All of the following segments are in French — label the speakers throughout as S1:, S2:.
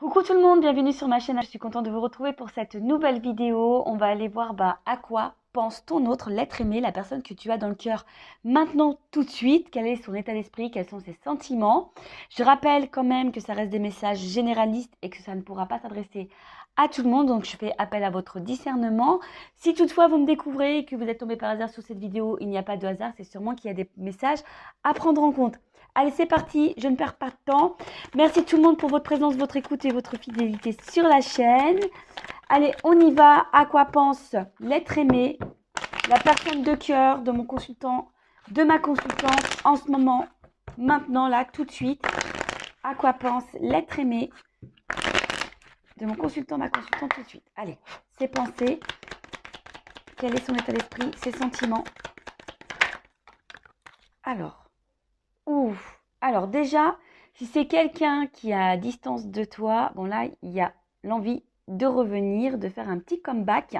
S1: Coucou tout le monde, bienvenue sur ma chaîne. Je suis contente de vous retrouver pour cette nouvelle vidéo. On va aller voir à quoi pense ton autre, l'être aimé, la personne que tu as dans le cœur maintenant tout de suite. Quel est son état d'esprit, quels sont ses sentiments. Je rappelle quand même que ça reste des messages généralistes et que ça ne pourra pas s'adresser à tout le monde. Donc je fais appel à votre discernement. Si toutefois vous me découvrez et que vous êtes tombé par hasard sur cette vidéo, il n'y a pas de hasard, c'est sûrement qu'il y a des messages à prendre en compte. Allez, c'est parti, je ne perds pas de temps. Merci tout le monde pour votre présence, votre écoute et votre fidélité sur la chaîne. Allez, on y va. À quoi pense l'être aimé, la personne de cœur de mon consultant, de ma consultante en ce moment, maintenant, là, tout de suite. À quoi pense l'être aimé de mon consultant, ma consultante tout de suite. Allez, ses pensées, quel est son état d'esprit, ses sentiments. Alors déjà, si c'est quelqu'un qui est à distance de toi, bon là, il y a l'envie de revenir, de faire un petit comeback.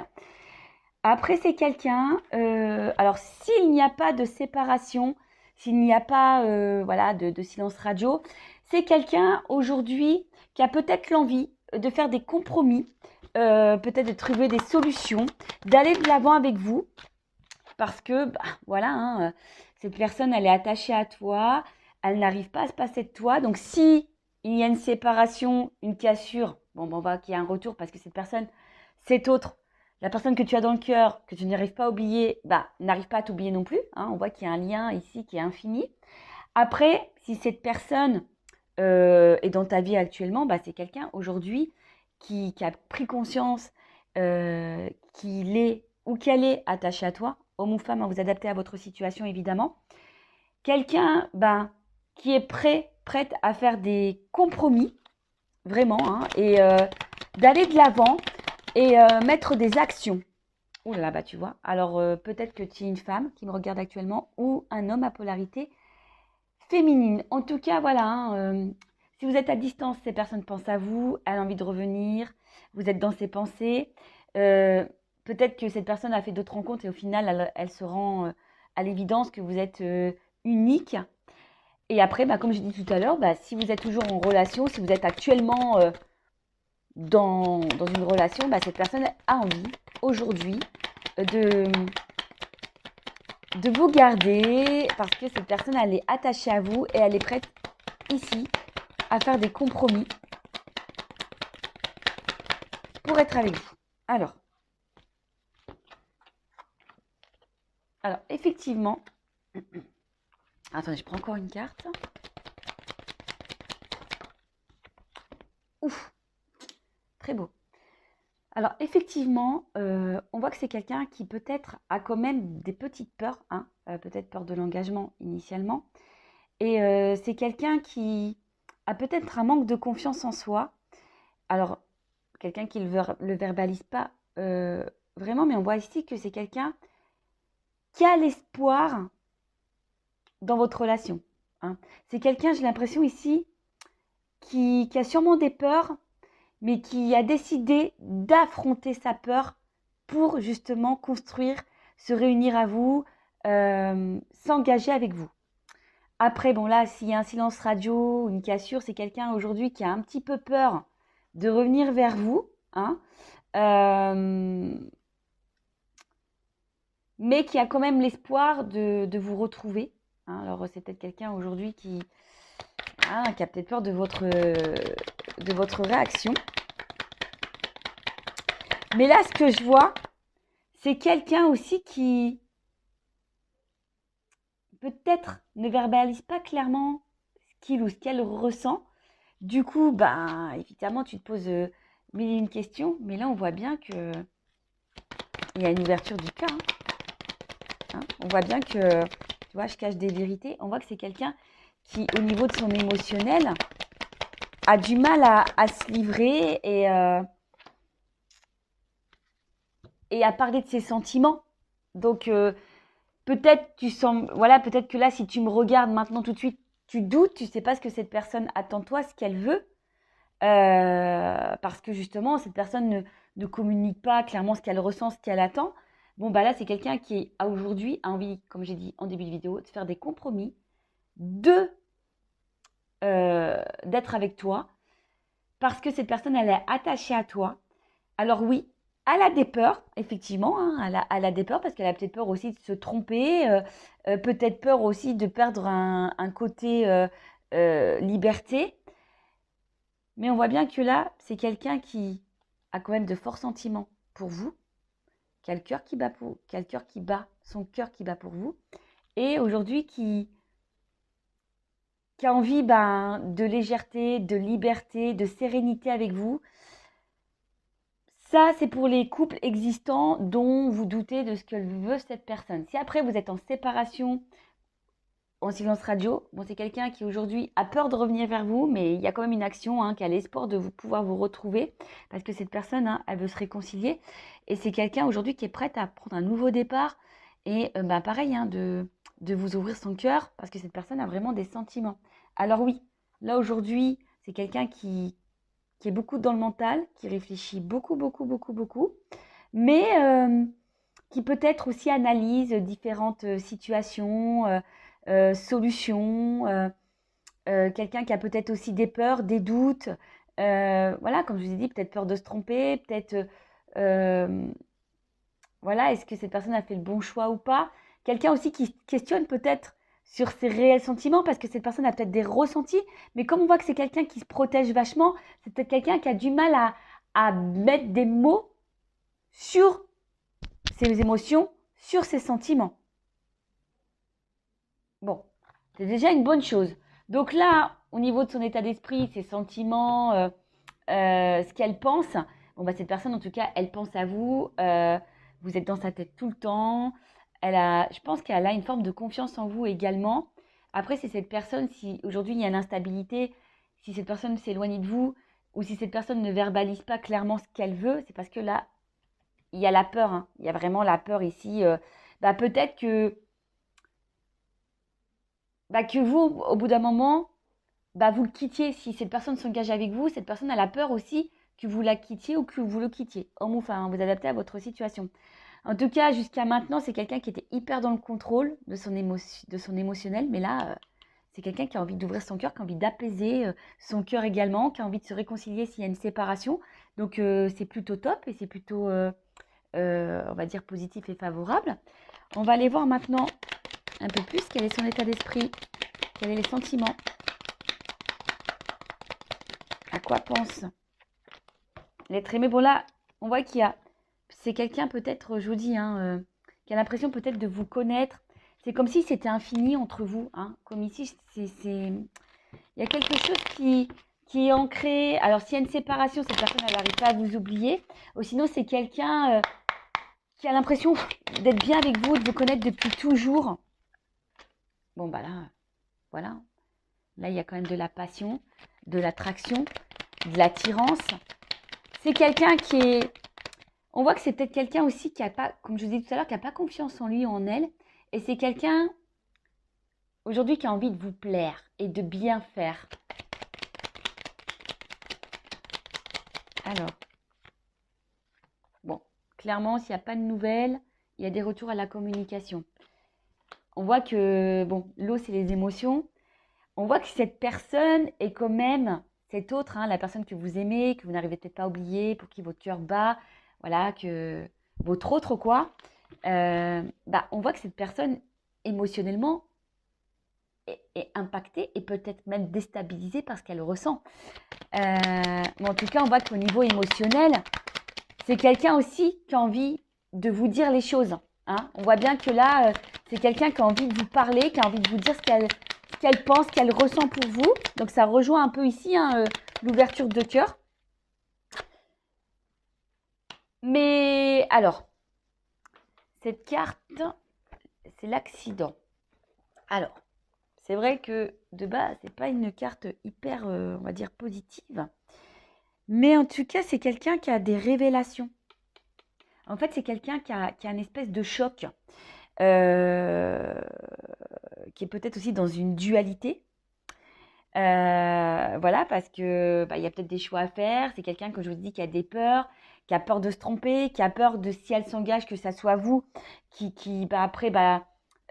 S1: Après, c'est quelqu'un, alors s'il n'y a pas de séparation, s'il n'y a pas voilà, de silence radio, c'est quelqu'un aujourd'hui qui a peut-être l'envie de faire des compromis, peut-être de trouver des solutions, d'aller de l'avant avec vous, parce que voilà, hein, cette personne, elle est attachée à toi, elle n'arrive pas à se passer de toi. Donc, si il y a une séparation, une cassure, bon, on va qu'il y a un retour parce que cette personne, cette autre, la personne que tu as dans le cœur, que tu n'arrives pas à oublier, n'arrive pas à t'oublier non plus. Hein, on voit qu'il y a un lien ici qui est infini. Après, si cette personne est dans ta vie actuellement, c'est quelqu'un aujourd'hui qui a pris conscience qu'il est ou qu'elle est attachée à toi, homme ou femme, à vous adapter à votre situation évidemment. Quelqu'un qui est prête à faire des compromis, vraiment, hein, et d'aller de l'avant et mettre des actions. Ouh là là, tu vois. Alors peut-être que tu es une femme qui me regarde actuellement ou un homme à polarité féminine. En tout cas, voilà, hein, si vous êtes à distance, ces personnes pensent à vous, elle a envie de revenir, vous êtes dans ses pensées. Peut-être que cette personne a fait d'autres rencontres et au final, elle se rend à l'évidence que vous êtes unique. Et après, comme je dis tout à l'heure, si vous êtes toujours en relation, si vous êtes actuellement dans une relation, cette personne a envie aujourd'hui de vous garder parce que cette personne, elle est attachée à vous et elle est prête ici à faire des compromis pour être avec vous. Alors effectivement, attendez, je prends encore une carte. Ouf, très beau. Alors effectivement, on voit que c'est quelqu'un qui peut-être a quand même des petites peurs, hein, peut-être peur de l'engagement initialement. Et c'est quelqu'un qui a peut-être un manque de confiance en soi. Alors, quelqu'un qui ne le verbalise pas vraiment, mais on voit ici que c'est quelqu'un qui a l'espoir dans votre relation. Hein. C'est quelqu'un, j'ai l'impression ici, qui a sûrement des peurs, mais qui a décidé d'affronter sa peur pour justement construire, se réunir à vous, s'engager avec vous. Après, bon là, s'il y a un silence radio, une cassure, c'est quelqu'un aujourd'hui qui a un petit peu peur de revenir vers vous, hein, mais qui a quand même l'espoir de vous retrouver. Hein. Alors, c'est peut-être quelqu'un aujourd'hui qui a peut-être peur de votre réaction. Mais là, ce que je vois, c'est quelqu'un aussi qui peut-être ne verbalise pas clairement ce qu'il ou ce qu'elle ressent. Du coup, évidemment, tu te poses mille et une questions, mais là, on voit bien que il y a une ouverture du cœur. Hein. On voit bien que, tu vois, je cache des vérités. On voit que c'est quelqu'un qui, au niveau de son émotionnel, a du mal à se livrer et à parler de ses sentiments. Donc, peut-être peut-être que là, si tu me regardes maintenant tout de suite, tu doutes, tu ne sais pas ce que cette personne attend de toi, ce qu'elle veut. Parce que justement, cette personne ne communique pas clairement ce qu'elle ressent, ce qu'elle attend. Bon, là, c'est quelqu'un qui, aujourd'hui, a envie, comme j'ai dit en début de vidéo, de faire des compromis, d'être avec toi. parce que cette personne, elle est attachée à toi. Alors oui, elle a des peurs, effectivement, hein, elle a des peurs parce qu'elle a peut-être peur aussi de se tromper, peut-être peur aussi de perdre un côté liberté. Mais on voit bien que là, c'est quelqu'un qui a quand même de forts sentiments pour vous, qui a le cœur qui bat qui a le cœur qui bat, son cœur qui bat pour vous, et aujourd'hui qui a envie de légèreté, de liberté, de sérénité avec vous. Ça, c'est pour les couples existants dont vous doutez de ce que veut cette personne. Si après vous êtes en séparation, en silence radio, bon, c'est quelqu'un qui aujourd'hui a peur de revenir vers vous, mais il y a quand même une action, hein, qui a l'espoir de pouvoir vous retrouver, parce que cette personne, hein, elle veut se réconcilier, et c'est quelqu'un aujourd'hui qui est prête à prendre un nouveau départ, et pareil, hein, de vous ouvrir son cœur, parce que cette personne a vraiment des sentiments. Alors oui, là aujourd'hui, c'est quelqu'un qui est beaucoup dans le mental, qui réfléchit beaucoup, beaucoup, beaucoup, beaucoup, mais qui peut-être aussi analyse différentes situations, solutions, quelqu'un qui a peut-être aussi des peurs, des doutes, voilà, comme je vous ai dit, peut-être peur de se tromper, peut-être, voilà, est-ce que cette personne a fait le bon choix ou pas? Quelqu'un aussi qui questionne peut-être sur ses réels sentiments, parce que cette personne a peut-être des ressentis, mais comme on voit que c'est quelqu'un qui se protège vachement, c'est peut-être quelqu'un qui a du mal à mettre des mots sur ses émotions, sur ses sentiments. Bon, c'est déjà une bonne chose. Donc là, au niveau de son état d'esprit, ses sentiments, ce qu'elle pense, bon, cette personne, en tout cas, elle pense à vous, vous êtes dans sa tête tout le temps, je pense qu'elle a une forme de confiance en vous également. Après, c'est cette personne, si aujourd'hui il y a une instabilité, si cette personne s'éloigne de vous, ou si cette personne ne verbalise pas clairement ce qu'elle veut, c'est parce que là, il y a la peur, hein. Il y a vraiment la peur ici. Peut-être que vous, au bout d'un moment, vous le quittiez. Si cette personne s'engage avec vous, cette personne, elle a peur aussi que vous la quittiez ou que vous le quittiez. Homme ou femme, vous adaptez à votre situation. En tout cas, jusqu'à maintenant, c'est quelqu'un qui était hyper dans le contrôle de son émotionnel. Mais là, c'est quelqu'un qui a envie d'ouvrir son cœur, qui a envie d'apaiser son cœur également, qui a envie de se réconcilier s'il y a une séparation. Donc, c'est plutôt top et c'est plutôt, on va dire, positif et favorable. On va aller voir maintenant un peu plus quel est son état d'esprit, quels sont les sentiments, à quoi pense l'être aimé. Bon là, on voit c'est quelqu'un peut-être, je vous dis, hein, qui a l'impression peut-être de vous connaître. C'est comme si c'était infini entre vous, hein. Comme ici, il y a quelque chose qui est ancré. Alors s'il y a une séparation, cette personne, elle n'arrive pas à vous oublier. Ou sinon, c'est quelqu'un qui a l'impression d'être bien avec vous, de vous connaître depuis toujours. Bon là, voilà. Là, il y a quand même de la passion, de l'attraction, de l'attirance. C'est quelqu'un qui est... On voit que c'est peut-être quelqu'un aussi qui n'a pas, comme je vous disais tout à l'heure, qui n'a pas confiance en lui ou en elle. Et c'est quelqu'un, aujourd'hui, qui a envie de vous plaire et de bien faire. Alors, bon, clairement, s'il n'y a pas de nouvelles, il y a des retours à la communication. On voit que, bon, l'eau, c'est les émotions. On voit que cette personne est quand même, cette autre, hein, la personne que vous aimez, que vous n'arrivez peut-être pas à oublier, pour qui votre cœur bat, voilà, que votre autre, quoi. On voit que cette personne, émotionnellement, est impactée et peut-être même déstabilisée par ce qu'elle ressent. Mais en tout cas, on voit qu'au niveau émotionnel, c'est quelqu'un aussi qui a envie de vous dire les choses. Hein. On voit bien que là, c'est quelqu'un qui a envie de vous parler, qui a envie de vous dire ce qu'elle pense, ce qu'elle ressent pour vous. Donc ça rejoint un peu ici, hein, l'ouverture de cœur. Mais alors, cette carte, c'est l'accident. Alors, c'est vrai que de base, c'est pas une carte hyper, on va dire, positive. Mais en tout cas, c'est quelqu'un qui a des révélations. En fait, c'est quelqu'un qui a une espèce de choc, qui est peut-être aussi dans une dualité. Voilà, parce que il y a peut-être des choix à faire. C'est quelqu'un, comme je vous dis, qui a des peurs, qui a peur de se tromper, qui a peur de, si elle s'engage, que ça soit vous qui après,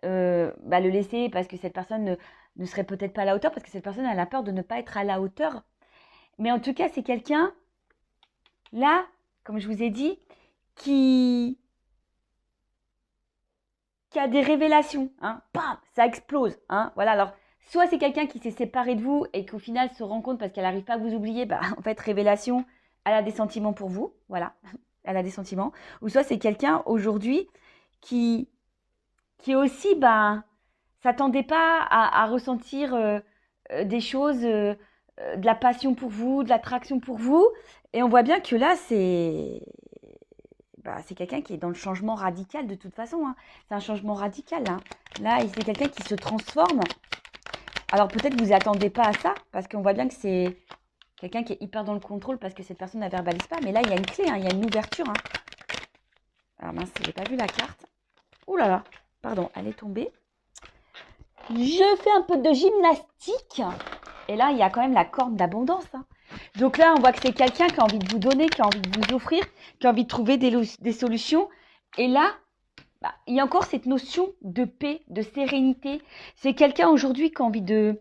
S1: le laisser parce que cette personne ne serait peut-être pas à la hauteur, parce que cette personne elle a peur de ne pas être à la hauteur. Mais en tout cas, c'est quelqu'un, là, comme je vous ai dit, qui a des révélations. Hein. Bam, ça explose. Hein. Voilà, alors, soit c'est quelqu'un qui s'est séparé de vous et qu'au final se rend compte parce qu'elle n'arrive pas à vous oublier, bah, en fait, révélation, elle a des sentiments pour vous. Voilà, elle a des sentiments. Ou soit c'est quelqu'un aujourd'hui qui aussi, ben, s'attendait pas à ressentir des choses, de la passion pour vous, de l'attraction pour vous. Et on voit bien que là, c'est quelqu'un qui est dans le changement radical de toute façon. Hein. C'est un changement radical. Hein. Là, c'est quelqu'un qui se transforme. Alors peut-être vous attendez pas à ça, parce qu'on voit bien que c'est quelqu'un qui est hyper dans le contrôle parce que cette personne ne verbalise pas. Mais là, il y a une clé, hein, il y a une ouverture. Hein. Alors mince, j'ai pas vu la carte. Ouh là là, pardon, elle est tombée. Je fais un peu de gymnastique. Et là, il y a quand même la corne d'abondance. Hein. Donc là, on voit que c'est quelqu'un qui a envie de vous donner, qui a envie de vous offrir, qui a envie de trouver des solutions. Et là, bah, il y a encore cette notion de paix, de sérénité. C'est quelqu'un aujourd'hui qui a envie de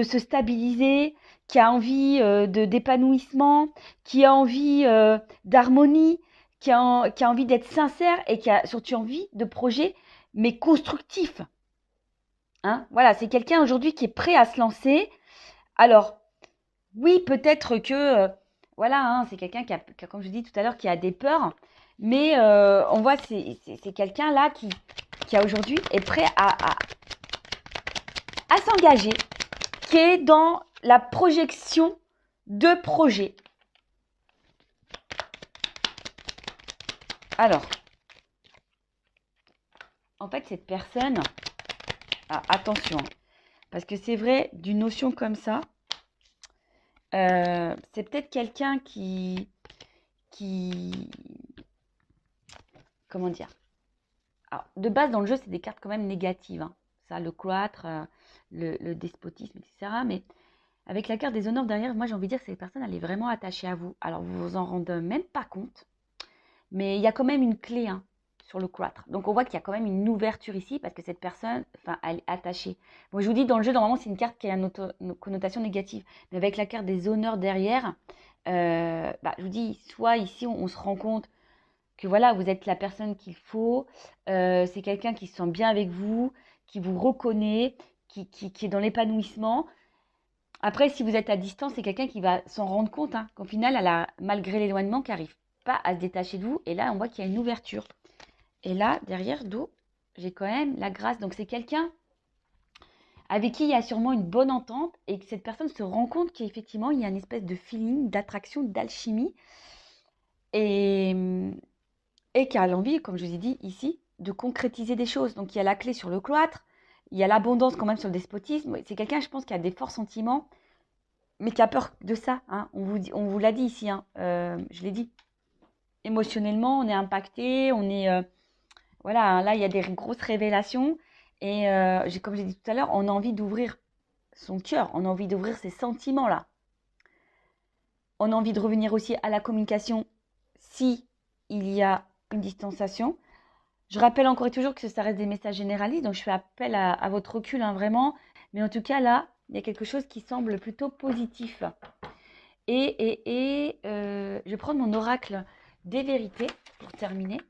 S1: se stabiliser, qui a envie d'épanouissement, qui a envie d'harmonie, qui a envie d'être sincère et qui a surtout envie de projets, mais constructifs. Hein, voilà, c'est quelqu'un aujourd'hui qui est prêt à se lancer. Alors, oui, peut-être que, voilà, hein, c'est quelqu'un qui a, comme je dis tout à l'heure, qui a des peurs. Mais on voit, c'est quelqu'un là qui aujourd'hui est prêt à s'engager, qui est dans la projection de projets. Alors, en fait, cette personne, attention, parce que c'est vrai, d'une notion comme ça, c'est peut-être quelqu'un qui, comment dire, alors, de base, dans le jeu, c'est des cartes quand même négatives. Hein. Ça, le cloître, le despotisme, etc. Mais avec la carte des honneurs derrière, moi, j'ai envie de dire que cette personne, elle est vraiment attachée à vous. Alors, vous vous en rendez même pas compte. Mais il y a quand même une clé hein, sur le cloître. Donc, on voit qu'il y a quand même une ouverture ici parce que cette personne, enfin, elle est attachée. Bon, je vous dis, dans le jeu, normalement, c'est une carte qui a une connotation négative. Mais avec la carte des honneurs derrière, je vous dis, soit ici, on se rend compte que voilà, vous êtes la personne qu'il faut, c'est quelqu'un qui se sent bien avec vous, qui vous reconnaît, qui est dans l'épanouissement. Après, si vous êtes à distance, c'est quelqu'un qui va s'en rendre compte hein, qu'au final, elle a, malgré l'éloignement, qui n'arrive pas à se détacher de vous. Et là, on voit qu'il y a une ouverture. Et là, derrière, d'eau, j'ai quand même la grâce. Donc, c'est quelqu'un avec qui il y a sûrement une bonne entente et que cette personne se rend compte qu'effectivement, il y a une espèce de feeling, d'attraction, d'alchimie. Et qui a l'envie, comme je vous ai dit ici, de concrétiser des choses. Donc il y a la clé sur le cloître, il y a l'abondance quand même sur le despotisme. C'est quelqu'un, je pense, qui a des forts sentiments, mais qui a peur de ça. Hein. On vous l'a dit ici, hein. Je l'ai dit. Émotionnellement, on est impacté, on est... voilà, hein, là, il y a des grosses révélations. Et comme j'ai dit tout à l'heure, on a envie d'ouvrir son cœur, on a envie d'ouvrir ses sentiments-là. On a envie de revenir aussi à la communication si il y a une distanciation. Je rappelle encore et toujours que ça reste des messages généralistes, donc je fais appel à votre recul, hein, vraiment. Mais en tout cas, là, il y a quelque chose qui semble plutôt positif. Je vais prendre mon oracle des vérités pour terminer.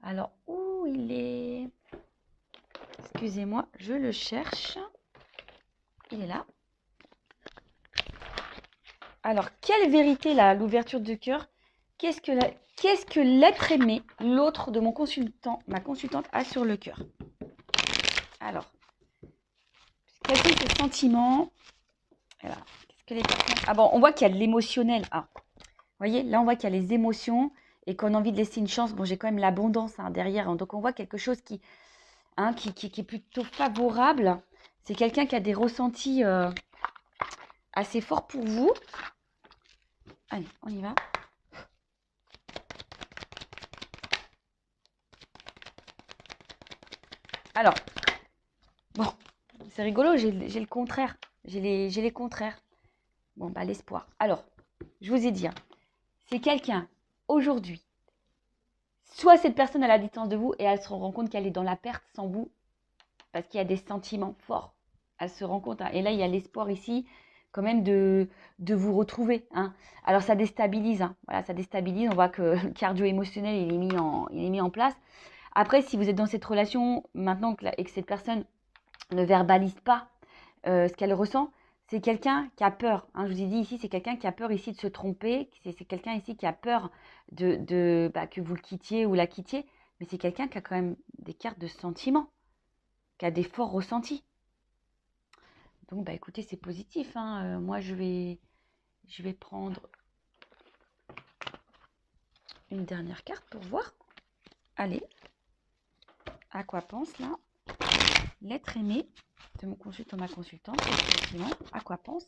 S1: Alors, où il est? Excusez-moi, je le cherche. Il est là. Alors, quelle vérité, là, l'ouverture du cœur? Qu'est-ce que l'être aimé, l'autre de mon consultant, ma consultante, a sur le cœur? Alors, quels sont ses sentiments? Alors, qu'est-ce que les personnes... Ah bon, on voit qu'il y a de l'émotionnel. Ah, vous voyez, là, on voit qu'il y a les émotions et qu'on a envie de laisser une chance. Bon, j'ai quand même l'abondance hein, derrière. Hein, donc, on voit quelque chose qui est plutôt favorable. C'est quelqu'un qui a des ressentis assez forts pour vous. Allez, on y va. Alors, bon, c'est rigolo, j'ai le contraire. J'ai les contraires. Bon, bah, l'espoir. Alors, je vous ai dit, hein, c'est quelqu'un, aujourd'hui, soit cette personne à la distance de vous et elle se rend compte qu'elle est dans la perte sans vous, parce qu'il y a des sentiments forts. Elle se rend compte, hein, et là, il y a l'espoir ici, quand même de vous retrouver, hein. Alors ça déstabilise, hein. Voilà, ça déstabilise. On voit que le cardio émotionnel il est mis en place. Après, si vous êtes dans cette relation maintenant et que cette personne ne verbalise pas ce qu'elle ressent, c'est quelqu'un qui a peur, hein. Je vous ai dit ici, c'est quelqu'un qui a peur ici de se tromper. C'est quelqu'un ici qui a peur que vous le quittiez ou la quittiez. Mais c'est quelqu'un qui a quand même des cartes de sentiments, qui a des forts ressentis. Donc, écoutez, c'est positif, hein. Moi, je vais prendre une dernière carte pour voir. Allez, à quoi pense là l'être aimé de mon consultant, ma consultante, effectivement, à quoi pense?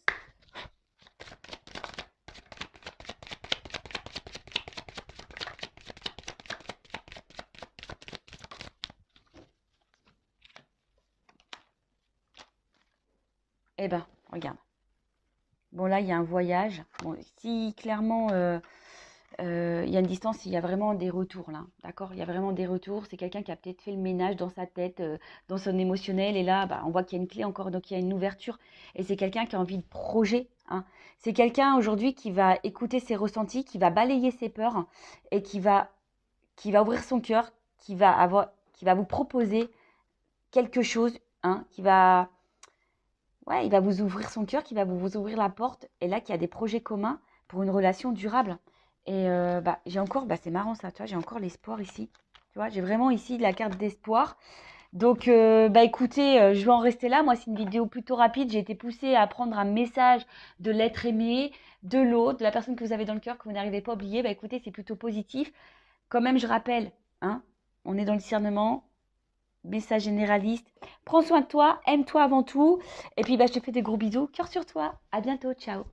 S1: Eh ben, regarde. Bon, là, il y a un voyage. Bon, si clairement, il y a une distance, il y a vraiment des retours, là. D'accord? Il y a vraiment des retours. C'est quelqu'un qui a peut-être fait le ménage dans sa tête, dans son émotionnel. Et là, on voit qu'il y a une clé encore, donc il y a une ouverture. Et c'est quelqu'un qui a envie de projet, hein. C'est quelqu'un aujourd'hui qui va écouter ses ressentis, qui va balayer ses peurs et qui va ouvrir son cœur, qui va vous proposer quelque chose, hein, ouais, il va vous ouvrir son cœur, qui va vous ouvrir la porte, et là, qu'il y a des projets communs pour une relation durable. Et j'ai encore, c'est marrant ça, tu vois, j'ai encore l'espoir ici. Tu vois, j'ai vraiment ici la carte d'espoir. Donc, écoutez, je vais en rester là. Moi, c'est une vidéo plutôt rapide. J'ai été poussée à prendre un message de l'être aimé, de l'autre, de la personne que vous avez dans le cœur, que vous n'arrivez pas à oublier. Écoutez, c'est plutôt positif. Quand même, je rappelle, hein, on est dans le discernement, message généraliste. Prends soin de toi, aime-toi avant tout. Et puis, je te fais des gros bisous. Cœur sur toi. À bientôt. Ciao.